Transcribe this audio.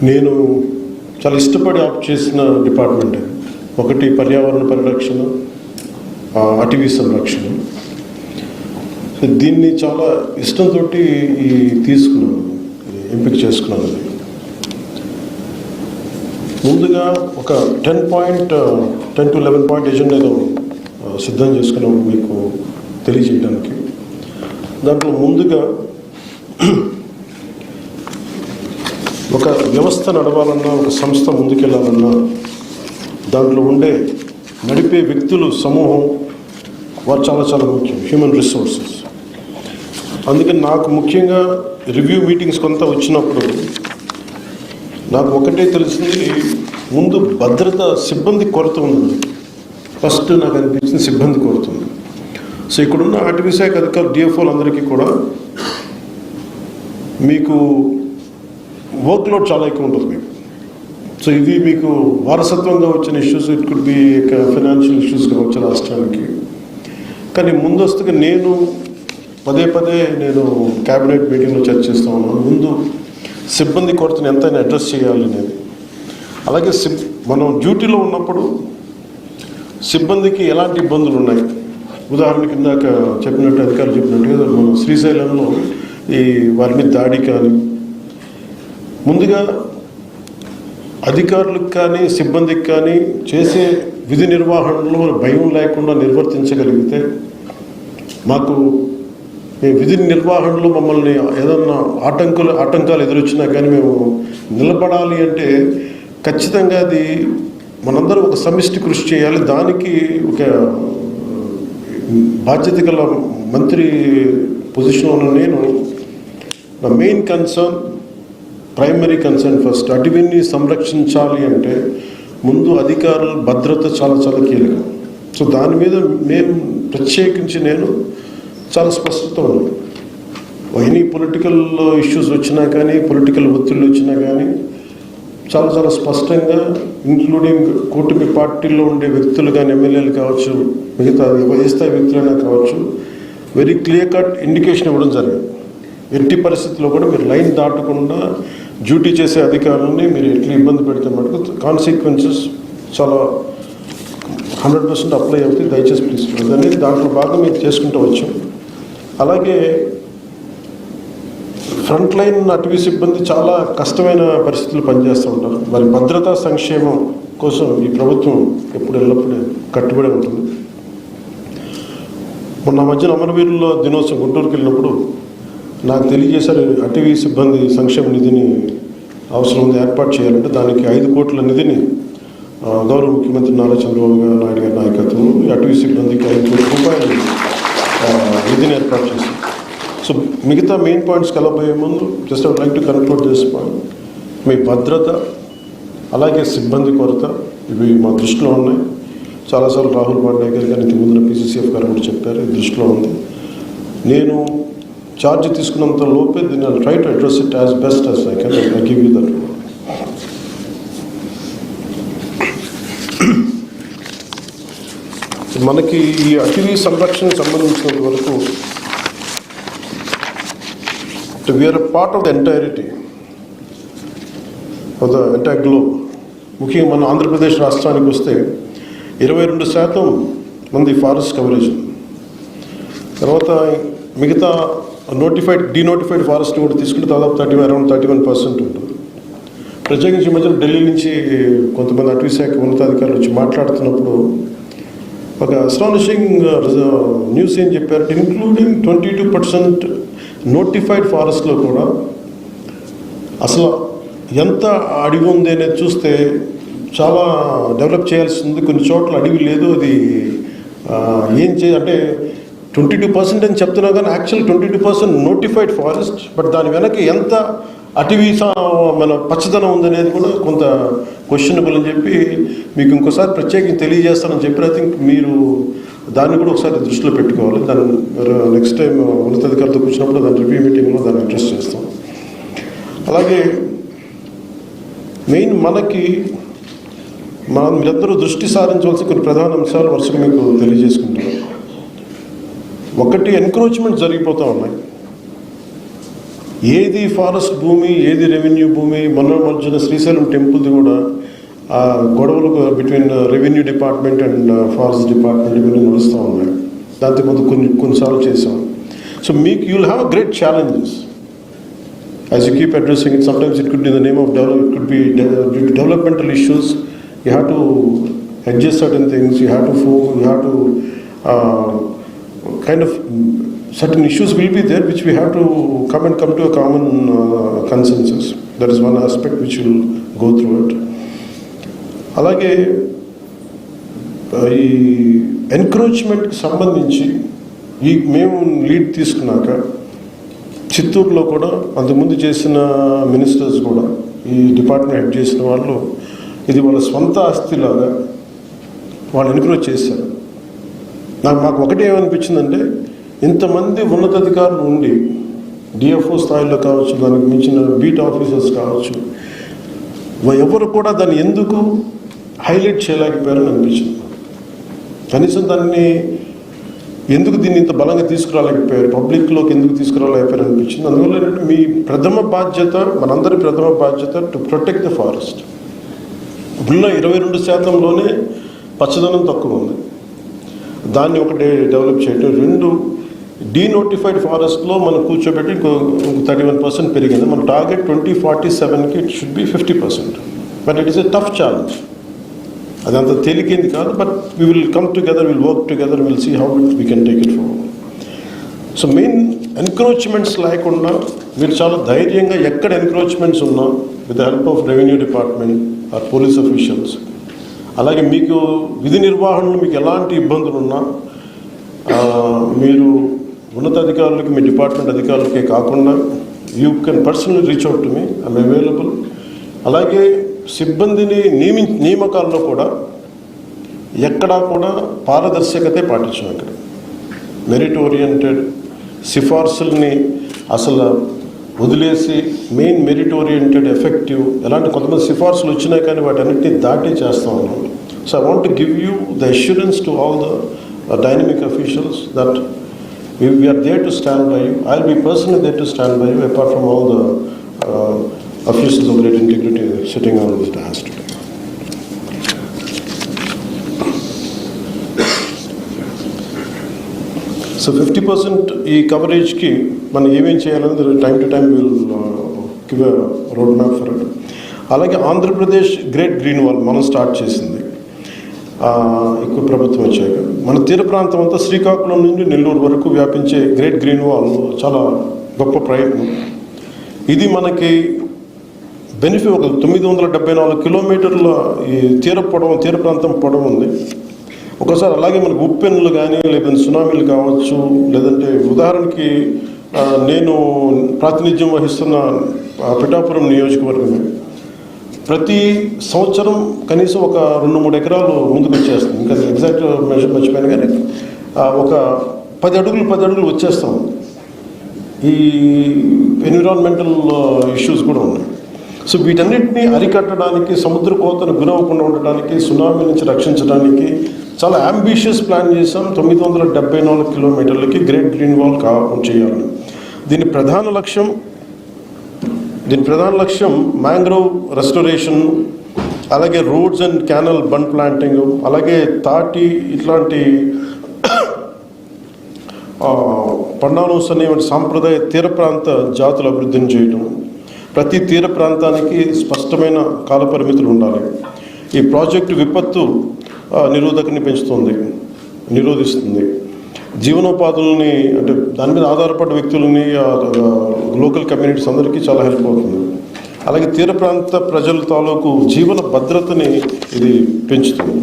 నేను చాలా ఇష్టపడి ఆప్ట్ చేసిన డిపార్ట్మెంట్ అది. ఒకటి పర్యావరణ పరిరక్షణ, అటవీ సంరక్షణ. సో దీన్ని చాలా ఇష్టంతో తీసుకున్నాను, ఎంపిక చేసుకున్నాను. అది ముందుగా ఒక 10 to 11 పాయింట్ ఎజెండాలో సిద్ధం చేసుకున్నాం మీకు తెలియజేయడానికి. దాంట్లో ముందుగా ఒక వ్యవస్థ నడవాలన్నా, ఒక సంస్థ ముందుకెళ్ళాలన్నా దాంట్లో నడిపే వ్యక్తులు సమూహం వారు చాలా చాలా ముఖ్యం, హ్యూమన్ రిసోర్సెస్. అందుకని నాకు ముఖ్యంగా రివ్యూ మీటింగ్స్ కొంత వచ్చినప్పుడు నాకు ఒకటే తెలిసింది, ముందు భద్రత సిబ్బంది కొరత ఉంది. ఫస్ట్ నాకు అనిపించింది సిబ్బంది కొరత ఉంది. సో ఇక్కడున్న అటవీ శాఖ అధికారులు, డిఎఫ్ఓలు అందరికీ కూడా మీకు వర్క్ లోడ్ చాలా ఎక్కువ ఉంటుంది మీకు. సో ఇది మీకు వారసత్వంగా వచ్చిన issues, it could be financial issues కావచ్చు రాష్ట్రానికి. కానీ ముందస్తుగా నేను పదే నేను క్యాబినెట్ మీటింగ్లో చర్చిస్తూ ఉన్నాను, ముందు సిబ్బంది కొరతను ఎంతైనా అడ్రస్ చేయాలి అనేది. అలాగే మనం డ్యూటీలో ఉన్నప్పుడు సిబ్బందికి ఎలాంటి ఇబ్బందులు ఉన్నాయి. ఉదాహరణకి ఇందాక చెప్పినట్టు, అధికారులు చెప్పినట్టుగా మనం శ్రీశైలంలో ఈ వారి మీద దాడి కానీ, ముందుగా అధికారులకు కానీ సిబ్బందికి కానీ చేసే విధి నిర్వహణలో భయం లేకుండా నిర్వర్తించగలిగితే, మాకు విధి నిర్వహణలో మమ్మల్ని ఏదన్నా ఆటంకాలు ఎదురొచ్చినా కానీ మేము నిలబడాలి అంటే ఖచ్చితంగా అది మనందరం ఒక సమిష్టి కృషి చేయాలి. దానికి ఒక బాధ్యత గల మంత్రి పొజిషన్లో ఉన్న నేను, నా main concern, primary concern first అటవీని సంరక్షించాలి అంటే ముందు అధికారుల భద్రత చాలా చాలా కీలకం. సో దాని మీద ప్రత్యేకించి నేను చాలా స్పష్టత ఉంది. ఎనీ పొలిటికల్ ఇష్యూస్ వచ్చినా కానీ, పొలిటికల్ ఒత్తిళ్ళు వచ్చినా కానీ చాలా చాలా స్పష్టంగా, ఇంక్లూడింగ్ కూటమి పార్టీల్లో ఉండే వ్యక్తులు కానీ, ఎమ్మెల్యేలు కావచ్చు, మిగతా ఏ స్థాయి వ్యక్తులైనా కావచ్చు, వెరీ క్లియర్ కట్ ఇండికేషన్ ఇవ్వడం జరిగింది. ఎట్టి పరిస్థితుల్లో కూడా మీరు లైన్ దాటకుండా డ్యూటీ చేసే అధికారులని మీరు ఎట్లా ఇబ్బంది పెడితే మటుకు కాన్సిక్వెన్సెస్ చాలా 100% అప్లై అవుతాయి. దయచేసి ప్లీజ్ అనేది దాంట్లో భాగం మీరు చేసుకుంటూ వచ్చాం. అలాగే ఫ్రంట్ లైన్ అటవీ సిబ్బంది చాలా కష్టమైన పరిస్థితులు పనిచేస్తూ ఉంటారు. వారి భద్రతా సంక్షేమం కోసం ఈ ప్రభుత్వం ఎల్లప్పుడూ కట్టుబడి ఉంటుంది. మొన్న మధ్యన అమరవీరుల దినోత్సవం గుంటూరుకి వెళ్ళినప్పుడు నాకు తెలియజేశారు, అటవీ సిబ్బంది సంక్షేమ నిధిని అవసరం ఉంది, ఏర్పాటు చేయాలంటే దానికి 5 కోట్ల నిధిని గౌరవ ముఖ్యమంత్రి నారా చంద్రబాబు నాయుడు గారి నాయకత్వం అటవీ సిబ్బందికి 5 కోట్ల రూపాయలు నిధిని ఏర్పాటు చేశారు. సో మిగతా మెయిన్ పాయింట్స్కి వెళ్ళబోయే ముందు just I would like to conclude this point. మీ భద్రత అలాగే సిబ్బంది కొరత ఇవి మా దృష్టిలో ఉన్నాయి. చాలాసార్లు రాహుల్ పాండే గారు కానీ ఇంతకు ముందున PCCF గారు కూడా చెప్పారు, ఇది దృష్టిలో ఉంది. నేను ఛార్జ్ తీసుకున్నంత లోపే దీన్ని I try to address it as best as I can. I give you that. మనకి ఈ అటవీ సంరక్షణకు సంబంధించినంత వరకు we are a part of the entirety of the entire globe. ముఖ్యంగా మన ఆంధ్రప్రదేశ్ రాష్ట్రానికి వస్తే 22% మంది ఫారెస్ట్ కవరేజ్. తర్వాత మిగతా డీనోటిఫైడ్ ఫారెస్ట్ కూడా తీసుకుంటే దాదాపు అరౌండ్ 31% ఉంటుంది. ప్రత్యేకించి మధ్యలో ఢిల్లీ నుంచి కొంతమంది అటవీ శాఖ ఉన్నతాధికారులు వచ్చి మాట్లాడుతున్నప్పుడు ఒక అస్టానిషింగ్ న్యూస్ ఏం చెప్పారంటే, ఇంక్లూడింగ్ 22% నోటిఫైడ్ ఫారెస్ట్లో కూడా అసలు ఎంత అడవి ఉంది అనేది చూస్తే చాలా డెవలప్ చేయాల్సి ఉంది. కొన్ని చోట్ల అడవి లేదు, అది అంటే 22% అని చెప్తున్నా కానీ యాక్చువల్ 22% నోటిఫైడ్ ఫారెస్ట్. బట్ దాని వెనక ఎంత అటవీ మన పచ్చదనం ఉందనేది కూడా కొంత క్వశ్చనబుల్ అని చెప్పి మీకు ఇంకోసారి ప్రత్యేకంగా తెలియజేస్తానని చెప్పి ఐ థింక్ మీరు దాన్ని కూడా ఒకసారి దృష్టిలో పెట్టుకోవాలి. దాన్ని నెక్స్ట్ టైం ఉన్నతాధికారులతో కూర్చున్నప్పుడు దాని రివ్యూ మీటింగ్లో దాన్ని అడ్రస్ చేస్తాం. అలాగే మెయిన్ మీరందరూ దృష్టి సారించవలసిన కొన్ని ప్రధాన అంశాలు వరుసగా మీకు తెలియజేసుకుంటారు. ఒకటి, ఎన్క్రోచ్మెంట్ జరిగిపోతూ ఉన్నాయి. ఏది ఫారెస్ట్ భూమి, ఏది రెవెన్యూ భూమి, మొన్న మధ్యన శ్రీశైలం టెంపుల్ది కూడా ఆ గొడవలు between revenue department and forest department ఇవన్నీ నడుస్తూ ఉన్నాయి. దాంతో కొన్నిసార్లు చేసాం. సో మీకు you will have a great challenges as you keep addressing it. Sometimes it could be in the name of development, it could be due to developmental issues. You have to adjust certain things, you have to kind of certain issues will be there which we have to come to a common consensus. That is one aspect which will go through it. అలాగే ఈ ఎన్క్రోచ్మెంట్కి సంబంధించి మేము lead తీసుకున్నాక చిత్తూరులో కూడా అంతకుముందు చేసిన ministers కూడా ఈ డిపార్ట్మెంట్ హెడ్ చేసిన వాళ్ళు ఇది వాళ్ళ స్వంత ఆస్తిలాగా వాళ్ళు ఎన్క్రోచ్ చేశారు. మాకు ఒకటే ఏమనిపించిందంటే, ఇంతమంది ఉన్నతాధికారులు ఉండి డిఎఫ్ఓ స్థాయిలో కావచ్చు, దానికి మించిన బీట్ ఆఫీసర్స్ కావచ్చు, ఎవరు కూడా దాన్ని ఎందుకు హైలైట్ చేయలేకపోయారని అనిపించింది. కనీసం దాన్ని ఎందుకు దీన్ని ఇంత బలంగా తీసుకురాలేకపోయారు, పబ్లిక్లోకి ఎందుకు తీసుకురాలేకపోయారు అనిపించింది. అందువల్ల ఏంటంటే మీ ప్రథమ బాధ్యత, మనందరి ప్రథమ బాధ్యత టు ప్రొటెక్ట్ ద ఫారెస్ట్. ఉన్న 22%లోనే పచ్చదనం తక్కువ ఉంది, దాన్ని ఒకటి డెవలప్ చేయడం. 2 డీనోటిఫైడ్ ఫారెస్ట్లో మనం కూర్చోబెట్టి ఇంకో 31% పెరిగింది. మన టార్గెట్ 2047కి it should be 50%. But it is a tough challenge. అదంత తేలికేంది కాదు. But we will come together, will work together, will see how we can take it forward. So main encroachments లేకుండా మీరు చాలా ధైర్యంగా ఎక్కడ ఎన్క్రోచ్మెంట్స్ ఉన్నా with the help of revenue department or police officials, అలాగే మీకు విధి నిర్వహణలో మీకు ఎలాంటి ఇబ్బందులు ఉన్నా మీరు ఉన్నతాధికారులకి, మీ డిపార్ట్మెంట్ అధికారులకే కాకుండా you can personally reach out to me, I'm available. అలాగే సిబ్బందిని నియామకాల్లో కూడా ఎక్కడా కూడా పారదర్శకతే పాటించాం. ఇక్కడ మెరిట్ ఓరియంటెడ్ సిఫార్సుల్ని అసలు వదిలేసి మెయిన్ మెరిట్ ఓరియంటెడ్ ఎఫెక్టివ్, ఎలాంటి కొంతమంది సిఫార్సులు వచ్చినాయి కానీ వాటి అన్నింటినీ దాటి చేస్తూ ఉన్నాం. So I want to give you the assurance to all the dynamic officials that we are there to stand by you. I will be personally there to stand by you, apart from all the officials of great integrity sitting on this dais today. So 50% ఈ కవరేజ్కి మనం ఏమేం చేయాలనేది time to time will give a road map for it. అలాగే Andhra Pradesh great green wall మనం start చేసింది ఎక్కువ ప్రభుత్వం వచ్చాక. మన తీర ప్రాంతం అంతా శ్రీకాకుళం నుండి నెల్లూరు వరకు వ్యాపించే గ్రేట్ గ్రీన్ వాల్ చాలా గొప్ప ప్రయత్నం. ఇది మనకి బెనిఫిట్. ఒక 974 కిలోమీటర్ల ఈ తీర ప్రాంతం పొడవు ఉంది. ఒకసారి అలాగే మనకు ఉప్పెన్లు కానీ, లేదంటే సునామీలు కావచ్చు, లేదంటే ఉదాహరణకి నేను ప్రాతినిధ్యం వహిస్తున్న పిఠాపురం నియోజకవర్గమే ప్రతి సంవత్సరం కనీసం ఒక 2-3 ఎకరాలు ముందుకు వచ్చేస్తుంది. ఇంకా ఎగ్జాక్ట్ మెజర్ మర్చిపోయాను కానీ ఒక 10 అడుగులు వచ్చేస్తాం. ఈ ఎన్విరాన్మెంటల్ ఇష్యూస్ కూడా ఉన్నాయి. సో వీటన్నిటిని అరికట్టడానికి, సముద్ర కోతను గురవ్వకుండా ఉండడానికి, సునామీ నుంచి రక్షించడానికి చాలా అంబిషియస్ ప్లాన్ చేసాం. 974 కిలోమీటర్లకి గ్రేట్ గ్రీన్ వాల్ చేయాలి. దీని ప్రధాన లక్ష్యం మ్యాంగ్రోవ్ రెస్టోరేషన్, అలాగే roads and canal bund planting, అలాగే తాటి ఇట్లాంటి పండానోస్ అనే సాంప్రదాయ తీర ప్రాంత జాతుల అభివృద్ధిని చేయటం. ప్రతి తీర ప్రాంతానికి స్పష్టమైన కాలపరిమితులు ఉండాలి. ఈ ప్రాజెక్టు విపత్తు నిరోధకని నిరోధిస్తుంది. జీవనోపాధులని, అంటే దాని మీద ఆధారపడ్డ వ్యక్తులని, లోకల్ కమ్యూనిటీస్ అందరికీ చాలా హెల్ప్ అవుతుంది. అలాగే తీర ప్రాంత ప్రజల తాలూకు జీవన భద్రతని ఇది పెంచుతుంది.